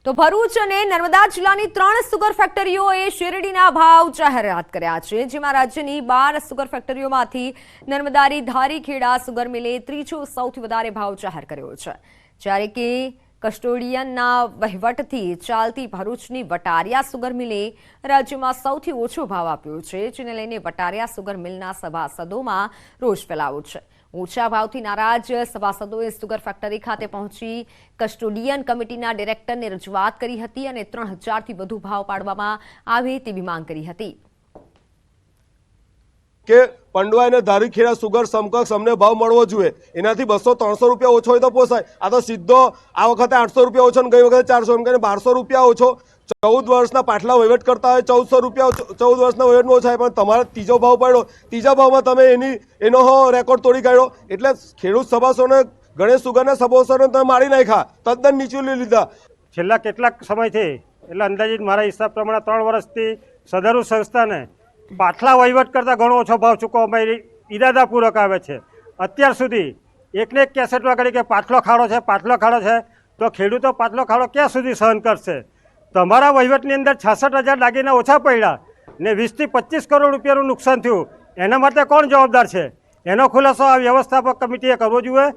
તો ભરૂચ અને નર્મદા જિલ્લાની 3 સુગર ફેક્ટરીઓએ શેરડીના ભાવ જાહેરાત કર્યા છે, જેમાં રાજ્યની 12 સુગર ફેક્ટરીઓમાંથી નર્મદાની ધારીખેડા સુગર મિલે ત્રીજો સૌથી વધારે ભાવ જાહેર કર્યો છે, જ્યારે કે કસ્ટોડિયનના વહીવટથી ચાલતી ભરૂચની વટારિયા સુગર મિલે રાજ્યમાં સૌથી ઓછો ભાવ આપ્યો છે, જેને લઈને વટારિયા સુગર મિલના સભાસદોમાં રોષ ફેલાયો છે। ઓછા ભાવથી નારાજ સભાસદોએ સુગર ફેક્ટરી ખાતે પહોંચી કસ્ટોડિયન કમિટીના ડિરેક્ટરને રજૂઆત કરી હતી અને 3000થી વધુ ભાવ પાડવામાં આવે તેવી માંગ કરી હતી કે पंडवा ने धारीखेड़ा सुगर समकक्ष अमने भाव मळवो जोईए। एनाथी 200-300 रुपया ओछो होय तो पोसाय। आ तो सीधो आ वखते 800 रुपया ओछो ने गई वखते 400 एम कहीने 1200 रुपया ओछो। 14 वर्षना पाटला वहीवट करता होय 1400 रुपया 14 वर्षना वहीवटनो ओछा पण तमारे तीजो भाव पड्यो, तीजा भावमां तमे एनो रेकॉर्ड तोड़ी काढ्यो એટલે ખેડૂત સભાસોને ગણેશ સુગરના સભાસોને તમે મારી નાખ્યા, તદ્દન નીચું લીધા। છેલ્લા કેટલાક સમયથી એટલે અંદાજિત મારા હિસાબ પ્રમાણે 3 વર્ષથી સદરુ સંસ્થાને પાટલા વહીવટ કરતાં ઘણો ઓછો ભાવ ચૂકવવામાં ઇરાદાપૂર્વક આવે છે। અત્યાર સુધી એકને એક કેસેટ વગાડી કે પાટલો ખાડો છે, પાટલો ખાડો છે, તો ખેડૂતો પાટલો ખાડો ક્યાં સુધી સહન કરશે? તમારા વહીવટની અંદર 66,000 દાગીના ઓછા પડ્યા ને 20 થી 25 કરોડ રૂપિયાનું નુકસાન થયું, એના માટે કોણ જવાબદાર છે? એનો ખુલાસો આ વ્યવસ્થાપક કમિટીએ કરવો જોઈએ।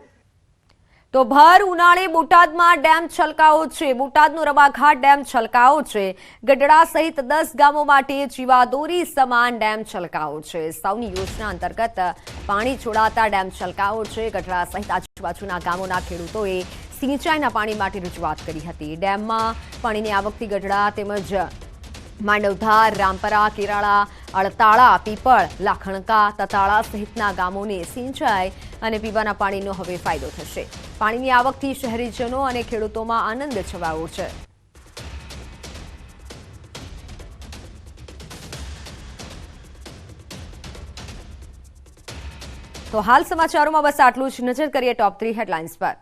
તો ભર ઉનાળે બોટાદમાં ડેમ છલકાયો છે। બોટાદનો રવાઘાટ ડેમ છલકાયો છે। ગઢડા સહિત 10 ગામો માટે જીવાદોરી સમાન ડેમ છલકાયો છે। સૌની યોજના અંતર્ગત પાણી છોડાતા ડેમ છલકાયો છે। ગઢડા સહિત આજુબાજુના ગામોના ખેડૂતોએ સિંચાઈના પાણી માટે રજૂઆત કરી હતી। ડેમમાં પાણીની આવકથી ગઢડા તેમજ માંડવધાર, રામપરા, કેરાળા, અડતાળા, પીપળ, લાખણકા, તતાળા સહિતના ગામોને સિંચાઈ અને પીવાના પાણીનો હવે ફાયદો થશે। પાણીની આવકથી શહેરીજનો અને ખેડૂતોમાં આનંદ છવાયો છે। તો હાલ સમાચારોમાં બસ આટલું જ। નજર કરીએ ટોપ 3 હેડલાઇન્સ પર।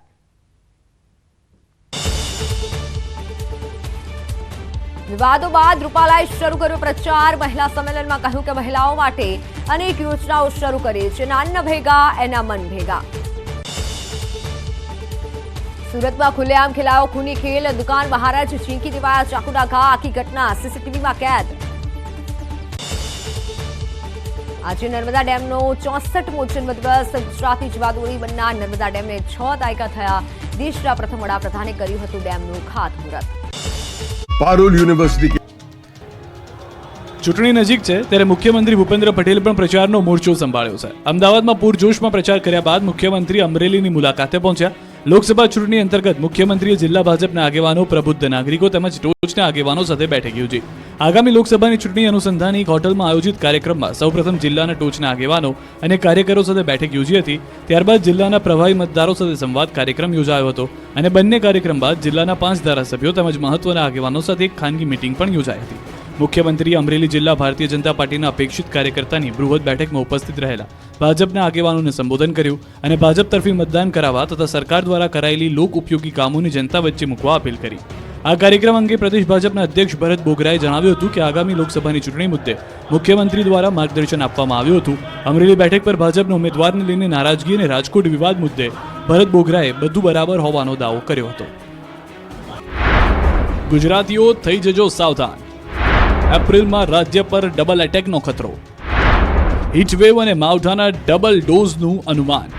વિવાદો બાદ રૂપાલાએ શરૂ કર્યો પ્રચાર। મહિલા સંમેલનમાં કહ્યું કે મહિલાઓ માટે અનેક યોજનાઓ શરૂ કરી છે, નાના ભેગા એના મન ભેગા। સુરતમાં ખુલ્લેઆમ ખેલાયો ખૂની ખેલ। દુકાન મહારાજ ઝીંકી દેવાયા ચાકુના ઘા। આખી ઘટના સીસીટીવીમાં કેદ। આજે નર્મદા ડેમનો 64મો જન્મદિવસ। ગુજરાતી જીવાદોરી બનનાર નર્મદા ડેમને 6 દાયકા થયા। દેશના પ્રથમ વડાપ્રધાને કર્યું હતું ડેમનું ખાતમુહૂર્ત। પારુલ યુનિવર્સિટી ચૂંટણી નજીક છે ત્યારે મુખ્યમંત્રી ભૂપેન્દ્ર પટેલે પણ પ્રચારનો મોરચો સંભાળ્યો છે। અમદાવાદમાં પૂરજોશમાં પ્રચાર કર્યા બાદ મુખ્યમંત્રી અમરેલીની મુલાકાતે પહોંચ્યા। લોકસભા ચૂંટણી અંતર્ગત મુખ્યમંત્રીએ જિલ્લા ભાજપના આગેવાનો, પ્રબુદ્ધ નાગરિકો તેમજ ટોચના આગેવાનો સાથે બેઠક યોજી। આગામી લોકસભાની ચૂંટણી અનુસંધાને એક હોટલમાં આયોજિત કાર્યક્રમમાં સૌપ્રથમ જિલ્લાના ટોચના આગેવાનો અને કાર્યકરો સાથે બેઠક યોજી હતી। ત્યારબાદ જિલ્લાના પ્રભાવી મતદારો સાથે સંવાદ કાર્યક્રમ યોજાયો હતો અને બંને કાર્યક્રમ બાદ જિલ્લાના 5 ધારાસભ્યો તેમજ મહત્વના આગેવાનો સાથે એક ખાનગી મીટિંગ પણ યોજાઈ હતી। મુખ્યમંત્રીએ અમરેલી જિલ્લા ભારતીય જનતા પાર્ટીના અપેક્ષિત કાર્યકર્તાની બૃહદ બેઠકમાં ઉપસ્થિત રહેલા ભાજપના આગેવાનોને સંબોધન કર્યું અને ભાજપ તરફી મતદાન કરાવવા તથા સરકાર દ્વારા કરાયેલી લોક ઉપયોગી કામોની જનતા વચ્ચે મૂકવા અપીલ કરી। આ કાર્યક્રમ અંગે પ્રદેશ ભાજપના અધ્યક્ષ ભરત બોગરાએ જણાવ્યું હતું કે આગામી લોકસભાની ચૂંટણી મુદ્દે મુખ્યમંત્રી દ્વારા માર્ગદર્શન આપવામાં આવ્યું હતું। અમરેલી બેઠક પર ભાજપના ઉમેદવારને લઈને નારાજગી અને રાજકોટ વિવાદ મુદ્દે ભરત બોગરાએ બધું બરાબર હોવાનો દાવો કર્યો હતો। ગુજરાતીઓ થઈ જજો સાવધાન। એપ્રિલમાં રાજ્ય પર ડબલ એટેકનો ખતરો। હીટવેવ અને માવઠાના ડબલ ડોઝનું અનુમાન।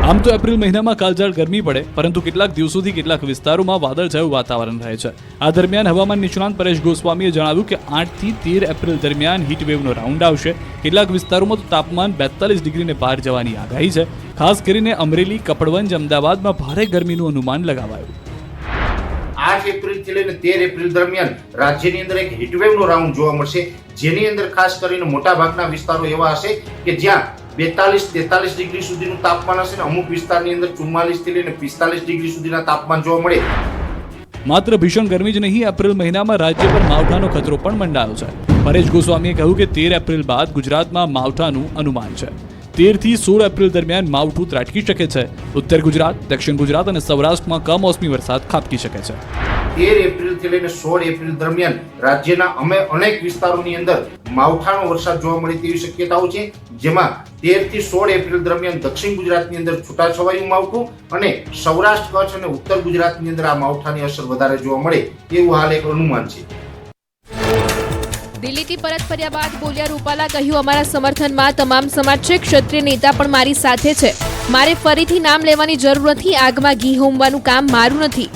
આમ તો એપ્રિલ મહિનામાં કાળઝાળ ગરમી પડે, પરંતુ કેટલાક દિવસોથી કેટલાક વિસ્તારોમાં વાદળછાયું વાતાવરણ રહે છે। આ દરમિયાન હવામાન નિષ્ણાંત પરેશ ગોસ્વામીએ જણાવ્યું કે 8 થી 13 એપ્રિલ દરમિયાન હીટવેવનો રાઉન્ડ આવશે। કેટલાક વિસ્તારોમાં તો તાપમાન 42 ડિગ્રીને પાર જવાની આગાહી છે। ખાસ કરીને અમરેલી, કપડવંજ, અમદાવાદમાં ભારે ગરમીનું અનુમાન લગાવાયું। 8 એપ્રિલથી લઈને 13 એપ્રિલ દરમિયાન રાજ્યની અંદર એક હીટવેવનો રાઉન્ડ જોવા મળશે, જેની અંદર ખાસ કરીને મોટાભાગના વિસ્તારો એવા હશે કે જ્યાં 42-43 ડિગ્રી સુધીનું તાપમાન હશે ને અમુક વિસ્તારની અંદર 44 થી લઈને 45 ડિગ્રી સુધીના તાપમાન જોવા મળે। માત્ર ભીષણ ગરમી જ નહીં, એપ્રિલ મહિનામાં રાજ્ય પર માવઠાનો ખતરો પણ મંડાયો છે। પરેશ ગોસ્વામીએ કહ્યું કે 13 એપ્રિલ બાદ ગુજરાતમાં માવઠાનું અનુમાન છે। 13 થી 16 એપ્રિલ દરમિયાન માવઠું ત્રાટકી શકે છે. ઉત્તર ગુજરાત, દક્ષિણ ગુજરાત અને સૌરાષ્ટ્રમાં કમોસમી વરસાદ ખાબકી શકે છે. 13 એપ્રિલથી લઈને 16 એપ્રિલ દરમિયાન રાજ્યના અનેક વિસ્તારોની અંદર માવઠાનો વરસાદ જોવા મળે તેવી શક્યતાઓ છે, જેમાં 13 થી 16 એપ્રિલ દરમિયાન દક્ષિણ ગુજરાતની અંદર છૂટાછવાયું માવઠું અને સૌરાષ્ટ્ર, કચ્છ અને ઉત્તર ગુજરાતની અંદર આ માવઠાની અસર વધારે જોવા મળે તેવું હાલ એક અનુમાન છે. દિલ્હીથી પરત ફર્યા બાદ બોલ્યા રૂપાલા, કહ્યું અમારા સમર્થનમાં તમામ સમાજ છે, ક્ષત્રિય નેતા પણ મારી સાથે છે. મારે ફરીથી નામ લેવાની જરૂર નથી. આગમાં ઘી હોમવાનું કામ મારું નથી.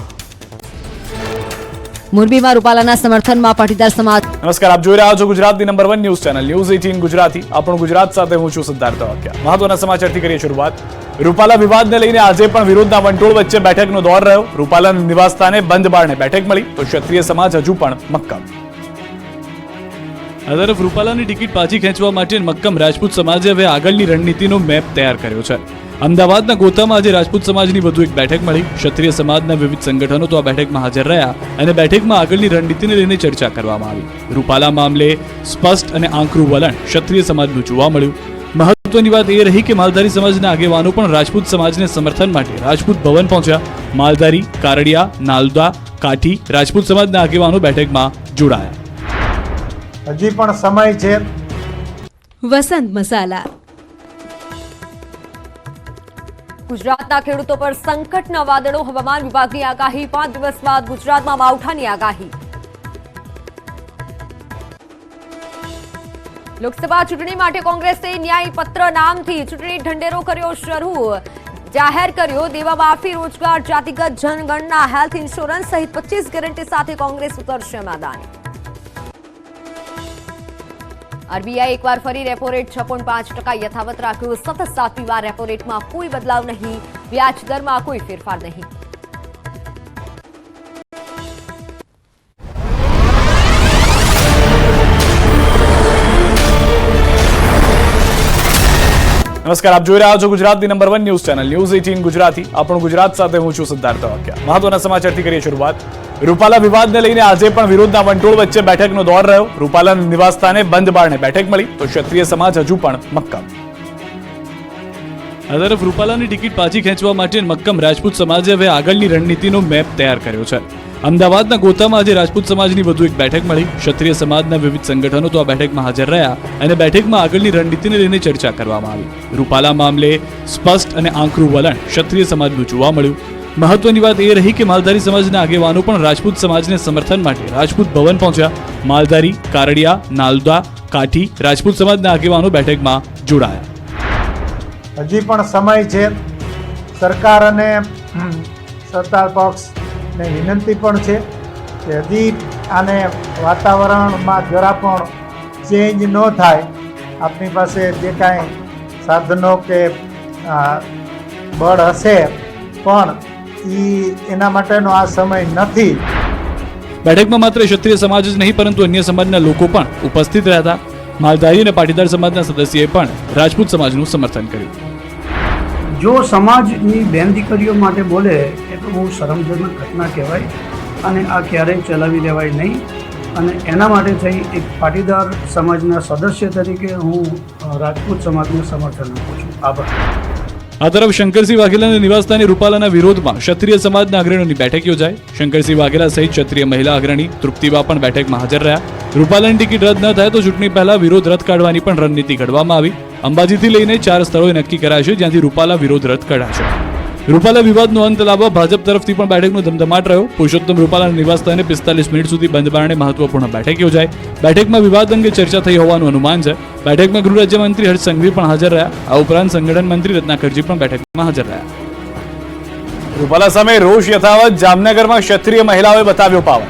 મોરબીમાં રૂપાલાના સમર્થનમાં પાટીદાર સમાજ. નમસ્કાર, આપ જોઈ રહ્યા છો ગુજરાતની number 1 news channel news 18 Gujarati. આપણું ગુજરાત સાથે હું છું સિદ્ધાર્થ વાક્યા. મહત્વના સમાચારથી કરીએ શરૂઆત. રૂપાલા વિવાદને લઈને આજે પણ વિરોધના વંટોળ વચ્ચે બેઠકનો દોર રહ્યો. રૂપાલાના નિવાસસ્થાને બંધ બારણે બેઠક મળી તો ક્ષત્રિય સમાજ હજુ પણ મક્કમ. આ તરફ રૂપાલાની ટિકિટ પાછી ખેંચવા માટે મક્કમ રાજપૂત સમાજે હવે આગળની રણનીતિનો મેપ તૈયાર કર્યો છે. અમદાવાદના ગોતામાં આજે રાજપૂત સમાજની વધુ એક બેઠક મળી. ક્ષત્રિય સમાજના વિવિધ સંગઠનો તો આ બેઠકમાં હાજર રહ્યા અને બેઠકમાં આગળની રણનીતિને લઈને ચર્ચા કરવામાં આવી. રૂપાલા મામલે સ્પષ્ટ અને આંકરું વલણ ક્ષત્રિય સમાજનું જોવા મળ્યું. મહત્વની વાત એ રહી કે માલધારી સમાજના આગેવાનો પણ રાજપૂત સમાજને સમર્થન માટે રાજપૂત ભવન પહોંચ્યા. માલધારી, કારડિયા, નાલદા, કાઠી રાજપૂત સમાજના આગેવાનો બેઠકમાં જોડાયા. હજી પણ સમય છે. વસંત મસાલા. ગુજરાતના ખેડૂતો પર સંકટના વાદળો. હવામાન વિભાગની આગાહી. 5 દિવસ બાદ ગુજરાતમાં માવઠાની આગાહી. લોકસભા ચૂંટણી માટે કોંગ્રેસે ન્યાય પત્ર નામથી ચૂંટણી ઢંઢેરો કર્યો શરૂ. જાહેર કર્યો દેવા માફી, રોજગાર, જાતિગત જનગણના, હેલ્થ ઇન્સ્યોરન્સ સહિત 25 ગેરંટી સાથે કોંગ્રેસ ઉતરશે મેદાને. આરબીઆઈ એકવાર ફરી રેપો રેટ 6.5% યથાવત રાખ્યો. સતત 7મી વાર રેપો રેટમાં કોઈ બદલાવ નહીં. વ્યાજ દરમાં કોઈ ફેરફાર નહીં. નમસ્કાર, આપ જોઈ રહ્યા છો ગુજરાતની number 1 news channel news 18 Gujarati. આપણું ગુજરાત સાથે હું છું સિદ્ધાર્થ વાક્યા. મહત્વના સમાચારથી કરીએ શરૂઆત. રૂપાલા વિવાદને લઈને આજે પણ વિરોધના વંટોળ વચ્ચે બેઠકનો દોર રહ્યો. રૂપાલાના નિવાસસ્થાને બંધ બારણે બેઠક મળી તો ક્ષત્રિય સમાજ હજુ પણ મક્કમ. આ તરફ રૂપાલાની ટિકિટ પાછી ખેંચવા માટે મક્કમ રાજપૂત સમાજે હવે આગળની રણનીતિનો મેપ તૈયાર કર્યો છે. અમદાવાદના ગોતામાં આજે રાજપૂત સમાજની વધુ એક બેઠક મળી. ક્ષત્રિય સમાજના વિવિધ સંગઠનો તો આ બેઠકમાં હાજર રહ્યા અને બેઠકમાં આગળની રણનીતિને લઈને ચર્ચા કરવામાં આવી. રૂપાલા મામલે સ્પષ્ટ અને આંકરું વલણ ક્ષત્રિય સમાજનું જોવા મળ્યું. મહત્વની વાત એ રહી કે માલધારી સમાજના આગેવાનો પણ રાજપૂત સમાજને સમર્થન માટે રાજપૂત ભવન પહોંચ્યા. માલધારી, કારડિયા, નાલદા, કાઠી રાજપૂત સમાજના આગેવાનો બેઠકમાં જોડાયા. હજી પણ સમય છે. સરકાર અને સત્તા પક્ષને વિનંતી પણ છે કે હજી આને વાતાવરણમાં જરા પણ ચેન્જ ન થાય. આપણી પાસે જે કાંઈ સાધનો કે બળ હશે પણ એના માટેનો આ સમય નથી. બેઠકમાં માત્ર ક્ષત્રિય સમાજ જ નહીં પરંતુ અન્ય સમાજના લોકો પણ ઉપસ્થિત રહ્યા. માલધારી અને પાટીદાર સમાજના સદસ્યોએ પણ રાજપૂત સમાજનું સમર્થન કર્યું. જો સમાજની બેન દીકરીઓ માટે બોલે એ તો બહુ શરમજનક ઘટના કહેવાય અને આ ક્યારેય ચલાવી લેવાય નહીં. અને એના માટે થઈ એક પાટીદાર સમાજના સદસ્ય તરીકે હું રાજપૂત સમાજને સમર્થન આપું છું. આભાર. આ તરફ શંકરસિંહ વાઘેલાના નિવાસસ્થાને રૂપાલાના વિરોધમાં ક્ષત્રિય સમાજના અગ્રણીઓની બેઠક યોજાઈ. શંકરસિંહ વાઘેલા સહિત ક્ષત્રિય મહિલા અગ્રણી તૃપ્તિબા પણ બેઠકમાં હાજર રહ્યા. રૂપાલાની ટિકિટ રદ ન થાય તો ચૂંટણી પહેલા વિરોધ રદ કાઢવાની પણ રણનીતિ ઘડવામાં આવી. અંબાજીથી લઈને 4 સ્થળોએ નક્કી કરાશે જ્યાંથી રૂપાલા વિરોધ રદ કઢાશે. રૂપાલા વિવાદનો અંત લાવવા ભાજપ તરફથી પણ બેઠકનો ધમધમાટ રહ્યો. પુરુષોત્તમ રૂપાલાના નિવાસસ્થાને 45 મિનિટ સુધી બંધ બારણે મહત્વપૂર્ણ બેઠક યોજાઈ. બેઠકમાં વિવાદ અંગે ચર્ચા થઈ હોવાનું અનુમાન છે. બેઠકમાં ગૃહ રાજ્યમંત્રી હર્ષ સંઘવી પણ હાજર રહ્યા. આ ઉપરાંત સંગઠન મંત્રી રત્નાકરજી પણ બેઠકમાં હાજર રહ્યા. રૂપાલા સામે રોષ યથાવત. જામનગરમાં ક્ષત્રિય મહિલાઓએ બતાવ્યો પાવર.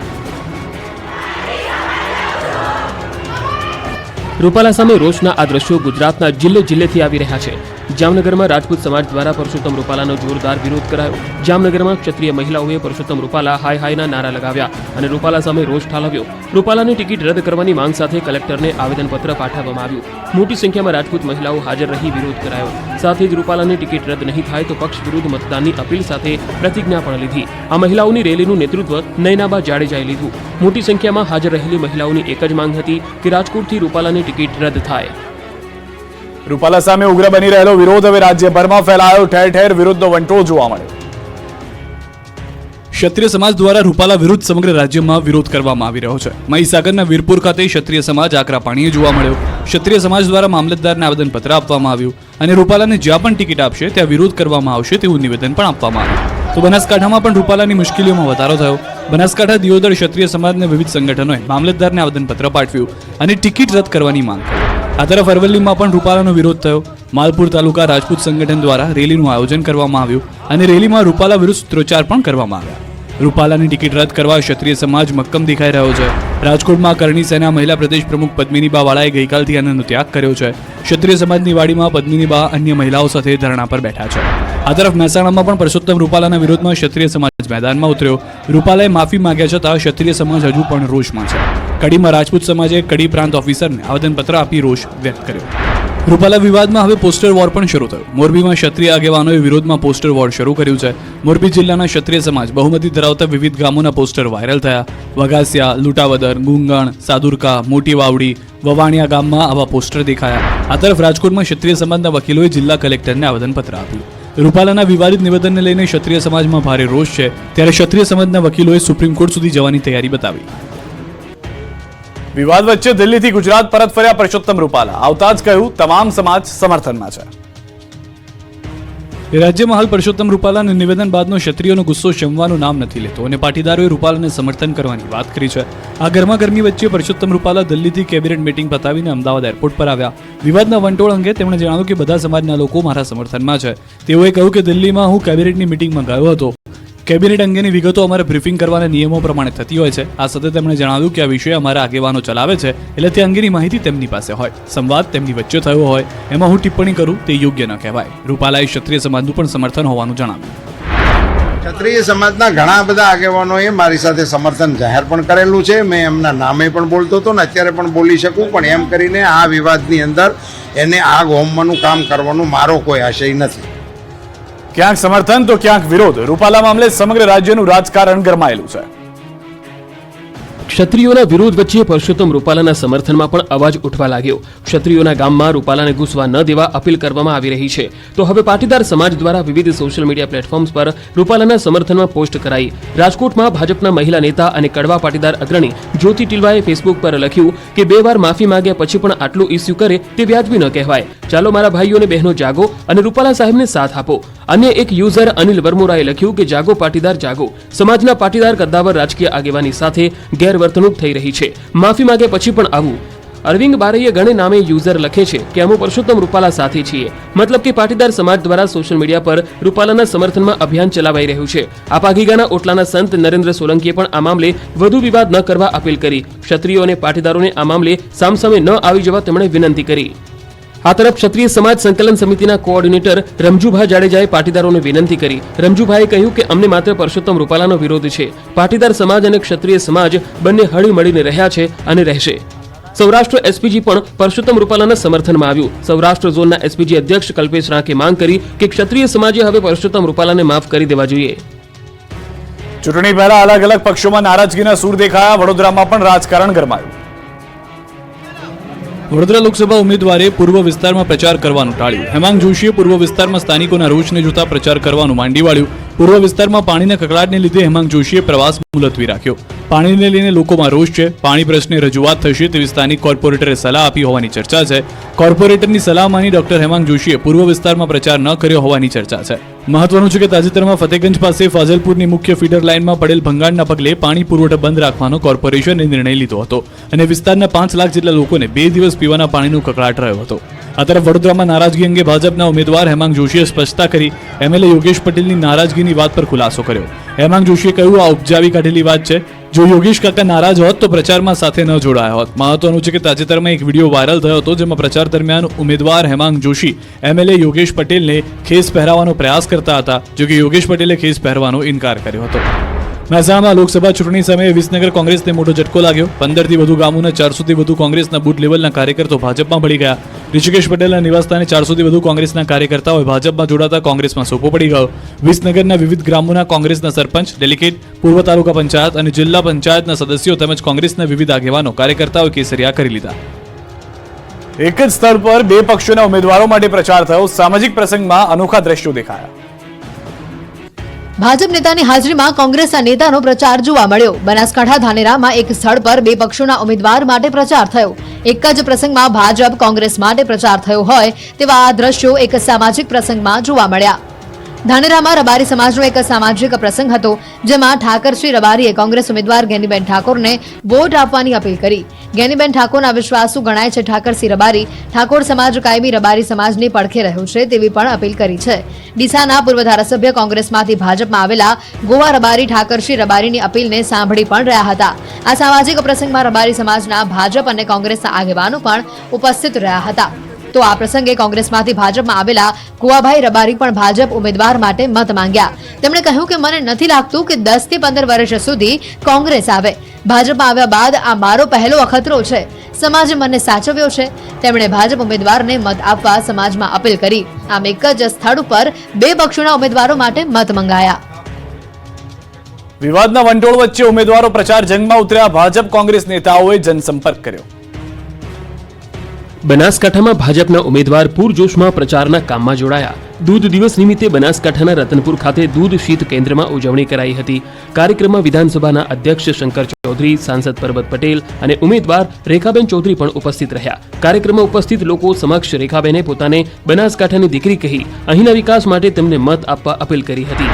રૂપાલા સામે રોષના આ દ્રશ્યો ગુજરાતના જિલ્લે જિલ્લેથી આવી રહ્યા છે. જામનગરમાં રાજપૂત સમાજ દ્વારા પરસોત્તમ રૂપાલાનો જોરદાર વિરોધ કરાયો. જામનગરમાં ક્ષત્રિય મહિલાઓએ પરસોત્તમ રૂપાલા હાય હાયના નારા લગાવ્યા અને રૂપાલા સામે રોષ ઠાલવ્યો. રૂપાલાની ટિકિટ રદ કરવાની માંગ સાથે કલેક્ટરને આવેદનપત્ર પાઠવવામાં આવ્યું. મોટી સંખ્યામાં રાજપૂત મહિલાઓ હાજર રહી વિરોધ કરાયો. સાથે જ રૂપાલાની ટિકિટ રદ નહીં થાય તો પક્ષ વિરુદ્ધ મતદાનની અપીલ સાથે પ્રતિજ્ઞા પણ લીધી. આ મહિલાઓની રેલીનું નેતૃત્વ નયનાબા જાડેજાએ લીધું. મોટી સંખ્યામાં હાજર રહેલી મહિલાઓની એક જ માંગ હતી કે રાજકોટથી રૂપાલાની ટિકિટ રદ થાય. રૂપાલા સામે ઉગ્ર બની રહેલો વિરોધ હવે રાજ્યભરમાં ફેલાયો, ઠેર ઠેર વિરોધનો વંટોળ જોવા મળ્યો. ક્ષત્રિય સમાજ દ્વારા રૂપાલા વિરુદ્ધ સમગ્ર રાજ્યમાં વિરોધ કરવામાં આવી રહ્યો છે. મહીસાગરના વીરપુર ખાતે ક્ષત્રિય સમાજ આકરા પાણીએ જોવા મળ્યો. ક્ષત્રિય સમાજ દ્વારા મામલતદારને આવેદનપત્ર આપવામાં આવ્યું અને રૂપાલાને જ્યાં પણ ટિકિટ આપશે ત્યાં વિરોધ કરવામાં આવશે તેવું નિવેદન પણ આપવામાં આવ્યું. તો બનાસકાંઠામાં પણ રૂપાલાની મુશ્કેલીઓમાં વધારો થયો. બનાસકાંઠા દિયોદર ક્ષત્રિય સમાજના વિવિધ સંગઠનોએ મામલતદારને આવેદનપત્ર પાઠવ્યું અને ટિકિટ રદ કરવાની માંગ કરી. આ તરફ અરવલ્લીમાં પણ રૂપાલાનો વિરોધ થયો. માલપુર તાલુકા રાજપૂત સંગઠન દ્વારા રેલીનું આયોજન કરવામાં આવ્યું અને રેલીમાં રૂપાલા વિરુદ્ધ સૂત્રોચ્ચાર પણ કરવામાં આવ્યા. રૂપાલાની ટિકિટ રદ કરવા ક્ષત્રિય સમાજ મક્કમ દેખાઈ રહ્યો છે. રાજકોટમાં કરણી સેના મહિલા પ્રદેશ પ્રમુખ પદ્મિનીબા વાળાએ ગઈકાલથી આનંદનો ત્યાગ કર્યો છે. ક્ષત્રિય સમાજની વાડીમાં પદ્મિનીબા અન્ય મહિલાઓ સાથે ધરણા પર બેઠા છે. આ તરફ મહેસાણામાં પણ પરસોત્તમ રૂપાલાના વિરોધમાં ક્ષત્રિય સમાજ મેદાનમાં ઉતર્યો. રૂપાલાએ માફી માંગ્યા છતાં ક્ષત્રિય સમાજ હજુ પણ રોષમાં છે. કડીમાં રાજપૂત સમાજે કડી પ્રાંત ઓફિસરને આવેદનપત્ર આપી રોષ વ્યક્ત કર્યો. રૂપાલા વિવાદમાં હવે પોસ્ટર વોર પણ શરૂ થયો. મોરબીમાં ક્ષત્રિય આગેવાનોએ વિરોધમાં પોસ્ટર વોર શરૂ કર્યું છે. મોરબી જિલ્લાના ક્ષત્રિય સમાજ બહુમતી ધરાવતા વિવિધ ગામોના પોસ્ટર વાયરલ થયા. વઘાસિયા, લુટાવદર, ગુંગણ, સાદુરકા, મોટી વાવડી, વવાણિયા ગામમાં આવા પોસ્ટર દેખાયા. આ તરફ રાજકોટમાં ક્ષત્રિય સમાજના વકીલોએ જિલ્લા કલેક્ટરને આવેદનપત્ર આપ્યું. રૂપાલાના વિવાદિત નિવેદનને લઈને ક્ષત્રિય સમાજમાં ભારે રોષ છે. ત્યારે ક્ષત્રિય સમાજના વકીલોએ સુપ્રીમ કોર્ટ સુધી જવાની તૈયારી બતાવી. વિવાદ વચ્ચે દિલ્હીથી ગુજરાત પરત ફર્યા પરસોત્તમ રૂપાલા. આવતા જ કહ્યું તમામ સમાજ સમર્થનમાં છે. રાજ્યમાં હાલ પરસોત્તમ રૂપાલાના નિવેદન બાદનો ક્ષત્રિયોનો ગુસ્સો શમવાનું નામ નથી લેતો અને પાટીદારોએ રૂપાલાને સમર્થન કરવાની વાત કરી છે. આ ગરમાગરમી વચ્ચે પરસોત્તમ રૂપાલા દિલ્હીથી કેબિનેટ મીટિંગ પતાવીને અમદાવાદ એરપોર્ટ પર આવ્યા. વિવાદના વંટોળ અંગે તેમણે જણાવ્યું કે બધા સમાજના લોકો મારા સમર્થનમાં છે. તેઓએ કહ્યું કે દિલ્હીમાં હું કેબિનેટની મીટિંગમાં ગયો હતો. કેબિનેટ અંગેની વિગતો અમારે બ્રીફિંગ કરવાના નિયમો પ્રમાણે થતી હોય છે. આ સાથે તેમણે જણાવ્યું કે આ વિષય અમારા આગેવાનો ચલાવે છે, એટલે તે અંગેની માહિતી તેમની પાસે હોય. સંવાદ તેમની વચ્ચે થયો હોય એમાં હું ટિપ્પણી કરું તે યોગ્ય ન કહેવાય. રૂપાલાએ ક્ષત્રિય સમાજનું પણ સમર્થન હોવાનું જણાવ્યું. ક્ષત્રિય સમાજના ઘણા બધા આગેવાનોએ મારી સાથે સમર્થન જાહેર પણ કરેલું છે. મેં એમના નામે પણ બોલતો હતો ને અત્યારે પણ બોલી શકું, પણ એમ કરીને આ વિવાદની અંદર એને આગ હોમવાનું કામ કરવાનો મારો કોઈ આશય નથી. ક્યાંક સમર્થન તો ક્યાંક વિરોધ. રૂપાલા મામલે સમગ્ર રાજ્યનું રાજકારણ ગરમાયેલું છે. ક્ષત્રિયોના વિરોધ વચ્ચે પરસોત્તમ રૂપાલાના સમર્થનમાં પણ અવાજ ઉઠવા લાગ્યો. ક્ષત્રિયોના ગામમાં રૂપાલાને ઘૂસવા ન દેવા અપીલ કરવામાં આવી રહી છે. તો હવે પાટીદાર સમાજ દ્વારા વિવિધ સોશિયલ મીડિયા પ્લેટફોર્મ્સ પર રૂપાલાના સમર્થનમાં પોસ્ટ કરાઈ. રાજકોટમાં ભાજપના મહિલા નેતા અને કડવા પાટીદાર અગ્રણી જ્યોતિ ટિલવાએ ફેસબુક પર લખ્યું કે 2 વાર માફી માંગ્યા પછી પણ આટલું ઇસ્યુ કરે તે વ્યાજબી ન કહેવાય. ચાલો મારા ભાઈઓ અને બહેનો જાગો અને રૂપાલા સાહેબને સાથ આપો. અન્ય એક યુઝર અનિલ વર્મોરાએ લખ્યું કે જાગો પાટીદાર જાગો. સમાજના પાટીદાર કદ્દાવર રાજકીય આગેવાની સાથે ગેરવર્તણૂક થઈ રહી છે. માફી માંગ્યા પછી પણ આવું. અરવિંદ બારૈયા ગણે નામે યુઝર લખે છે કે અમે પરસોત્તમ રૂપાલા સાથે છીએ. મતલબ કે પાટીદાર સમાજ દ્વારા સોશિયલ મીડિયા પર રૂપાલાના સમર્થનમાં અભિયાન ચલાવાઈ રહ્યું છે. આ પાગીગાના ઓટલાના સંત નરેન્દ્ર સોલંકીએ પણ આ મામલે વધુ વિવાદ ન કરવા અપીલ કરી. ક્ષત્રિયો અને પાટીદારોને આ મામલે સામસામે ન આવી જવા તેમણે વિનંતી કરી. આ તરફ ક્ષત્રિય સમાજ સંકલન સમિતિના કોઓર્ડિનેટર રમજુભાઈ જાડેજાએ પાટીદારોને વિનંતી કરી. રમજુભાઈએ કહ્યું કે અમને માત્ર પરસોત્તમ રૂપાલાનો વિરોધ છે. પાટીદાર સમાજ અને ક્ષત્રિય સમાજ બંને હળી મળીને રહ્યા છે અને રહેશે. સૌરાષ્ટ્ર એસપીજી પણ પરસોત્તમ રૂપાલાના સમર્થનમાં આવ્યું. સૌરાષ્ટ્ર ઝોનના એસપીજી અધ્યક્ષ કલ્પેશ રાંકે માંગ કરી કે ક્ષત્રિય સમાજે હવે પરસોત્તમ રૂપાલાને માફ કરી દેવા જોઈએ. ચૂંટણી પહેલા અલગ અલગ પક્ષોમાં નારાજગીના સૂર દેખાયા. વડોદરામાં પણ રાજકારણ ગરમાયું. વડોદરા લોકસભા ઉમેદવારે પૂર્વ વિસ્તારમાં પ્રચાર કરવાનું ટાળ્યું. હેમાંગ જોશીએ પૂર્વ વિસ્તારમાં સ્થાનિકોના રોષને જોતા પ્રચાર કરવાનું માંડી વાળ્યું. પૂર્વ વિસ્તારમાં પાણીના કકળાટને લીધે હેમાંગ જોશીએ પ્રવાસ મુલતવી રાખ્યો. પાણીને લઈને લોકોમાં રોષ છે. પાણી પ્રશ્ને રજૂઆત થશે તેવી સ્થાનિક કોર્પોરેટરે સલાહ આપી હોવાની ચર્ચા છે. કોર્પોરેટરની સલાહ માની ડોક્ટર હેમાંગ જોશીએ પૂર્વ વિસ્તારમાં પ્રચાર ન કર્યો હોવાની ચર્ચા છે. મહત્વનું છે કે તાજેતરમાં ફતેગંજ પાસે ફાઝલપુરની મુખ્ય ફીડર લાઇનમાં પડેલ ભંગાણના પગલે પાણી પુરવઠો બંધ રાખવાનો કોર્પોરેશને નિર્ણય લીધો હતો અને વિસ્તારના 5 લાખ જેટલા લોકોને 2 દિવસ પીવાના પાણીનો કકળાટ રહ્યો હતો. આ તરફ વડોદરામાં નારાજગી અંગે ભાજપના ઉમેદવાર હેમાંગ જોશીએ સ્પષ્ટતા કરી. એમએલએ યોગેશ પટેલની નારાજગીની વાત પર ખુલાસો કર્યો. હેમાંગ જોશીએ કહ્યું આ ઉપજાવી કાઢેલી વાત છે. જો યોગેશ કાકા નારાજ હોત તો પ્રચારમાં સાથે ન જોડાયા હોત. મહત્વનું છે કે તાજેતરમાં એક વિડીયો વાયરલ થયો હતો જેમાં પ્રચાર દરમિયાન ઉમેદવાર હેમાંગ જોશી એમએલએ યોગેશ પટેલને ખેસ પહેરાવવાનો પ્રયાસ કરતા હતા, જો કે યોગેશ પટેલે ખેસ પહેરવાનો ઇનકાર કર્યો હતો. મહેસાણામાં લોકસભા ચૂંટણી સમયે વિસનગર કોંગ્રેસને મોટો ઝટકો લાગ્યો. 15 થી વધુ ગામોના 400 થી વધુ કોંગ્રેસના બૂથ લેવલના કાર્યકર્તાઓ ભાજપમાં ભળી ગયા. ઋષિકેશ પટેલના નિવાસસ્થાને 400 થી વધુ કોંગ્રેસના કાર્યકર્તાઓએ ભાજપમાં જોડાતા કોંગ્રેસમાં સોપો પડી ગયો. વિસનગરના વિવિધ ગ્રામોના કોંગ્રેસના સરપંચ, ડેલિગેટ, પૂર્વ તાલુકા પંચાયત અને જિલ્લા પંચાયતના સદસ્યો તેમજ કોંગ્રેસના વિવિધ આગેવાનો કાર્યકર્તાઓએ કેસરિયા કરી લીધા. એક જ સ્થળ પર બે પક્ષોના ઉમેદવારો માટે પ્રચાર થયો. સામાજિક પ્રસંગમાં અનોખા દ્રશ્યો દેખાયા. ભાજપ નેતાની હાજરીમાં કોંગ્રેસના નેતાનો પ્રચાર જોવા મળ્યો. બનાસકાંઠા ધાનેરામાં એક સ્થળ પર બે પક્ષોના ઉમેદવાર માટે પ્રચાર થયો. એક જ પ્રસંગમાં ભાજપ કોંગ્રેસ માટે પ્રચાર થયો હોય તેવા આ દ્રશ્યો એક સામાજિક પ્રસંગમાં જોવા મળ્યા. ધાનેરામાં રબારી સમાજનો એક સામાજિક પ્રસંગ હતો, જેમાં ઠાકરશ્રી રબારીએ કોંગ્રેસ ઉમેદવાર જ્ઞાનીબેન ઠાકોરને વોટ આપવાની અપીલ કરી. જ્ઞાનીબેન ઠાકોરના વિશ્વાસુ ગણાય છે ઠાકરસિંહ રબારી ઠાકોર સમાજ કાયમી રબારી સમાજની પડખે રહ્યો છે તેવી પણ અપીલ કરી છે. ડીસાના પૂર્વ ધારાસભ્ય કોંગ્રેસમાંથી ભાજપમાં આવેલા ગોવા રબારી ઠાકરસિંહ રબારીની અપીલને સાંભળી પણ રહ્યા હતા. આ સામાજિક પ્રસંગમાં રબારી સમાજના ભાજપ અને કોંગ્રેસના આગેવાનો પણ ઉપસ્થિત રહ્યા હતા. તો આ પ્રસંગે કોંગ્રેસમાંથી ભાજપમાં આવેલા કુવાભાઈ રબારી પણ ભાજપ ઉમેદવાર માટે મત માંગ્યા. તેમણે કહ્યું કે મને નથી લાગતું કે 10 થી 15 વર્ષ સુધી કોંગ્રેસ આવે. ભાજપમાં આવ્યા બાદ આ મારો પહેલો અખતરો છે. સમાજે મને સાચવ્યો છે. તેમણે ભાજપ ઉમેદવારને મત આપવા સમાજમાં અપીલ કરી. આમ એક જ સ્થળ ઉપર બે પક્ષોના ઉમેદવારો માટે મત મંગાયા. વિવાદના વંટોળ વચ્ચે ઉમેદવારો પ્રચાર જંગમાં ઉતર્યા. ભાજપ કોંગ્રેસ નેતાઓએ જનસંપર્ક કર્યો. બનાસકાંઠામાં ભાજપના ઉમેદવાર પૂરજોશમાં પ્રચારના કામમાં જોડાયા. દૂધ દિવસ નિમિત્તે બનાસકાંઠાના રતનપુર ખાતે દૂધ શીત કેન્દ્રમાં ઉજવણી કરાઈ હતી. કાર્યક્રમમાં વિધાનસભાના અધ્યક્ષ શંકર ચૌધરી, સાંસદ પરબત પટેલ અને ઉમેદવાર રેખાબેન ચૌધરી પણ ઉપસ્થિત રહ્યા. કાર્યક્રમમાં ઉપસ્થિત લોકો સમક્ષ રેખાબેને પોતાને બનાસકાંઠાની દીકરી કહી અહીંના વિકાસ માટે તેમને મત આપવા અપીલ કરી હતી.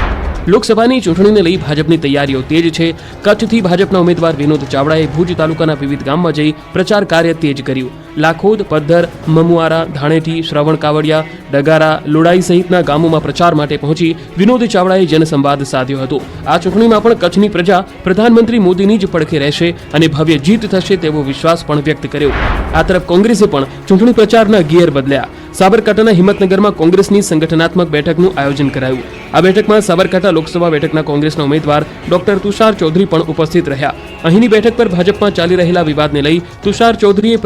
લોકસભાની ચૂંટણીને લઈ ભાજપની તૈયારીઓ તેજ છે. કચ્છથી ભાજપના ઉમેદવાર વિનોદ ચાવડાએ ભુજ તાલુકાના વિવિધ ગામમાં જઈ પ્રચાર કાર્ય તેજ કર્યું. લાખોદ, પદ્ધર, મમુઆરા, ધાણેટી, શ્રવણ કાવડિયા, ડગારા, લોડાઈ સહિતના ગામોમાં પ્રચાર માટે પહોંચી વિનોદ ચાવડાએ જનસંવાદ સાધ્યો હતો. આ ચૂંટણીમાં પણ કચ્છની પ્રજા પ્રધાનમંત્રી મોદીની જ પડખે રહેશે અને ભવ્ય જીત થશે તેવો વિશ્વાસ પણ વ્યક્ત કર્યો. આ તરફ કોંગ્રેસે પણ ચૂંટણી પ્રચારના ગિયર બદલ્યા. સાબરકાંઠાના હિંમતનગરમાં કોંગ્રેસની સંગઠનાત્મક બેઠકનું આયોજન કરાયું. આ બેઠકમાં સાબરકાંઠા લોકસભા બેઠકના કોંગ્રેસના ઉમેદવાર ડોક્ટર તુષાર ચૌધરી પણ ઉપસ્થિત રહ્યા. અહીંની બેઠક પર ભાજપમાં ચાલી રહેલા વિવાદને લઈ તુષાર ચૌધરીએ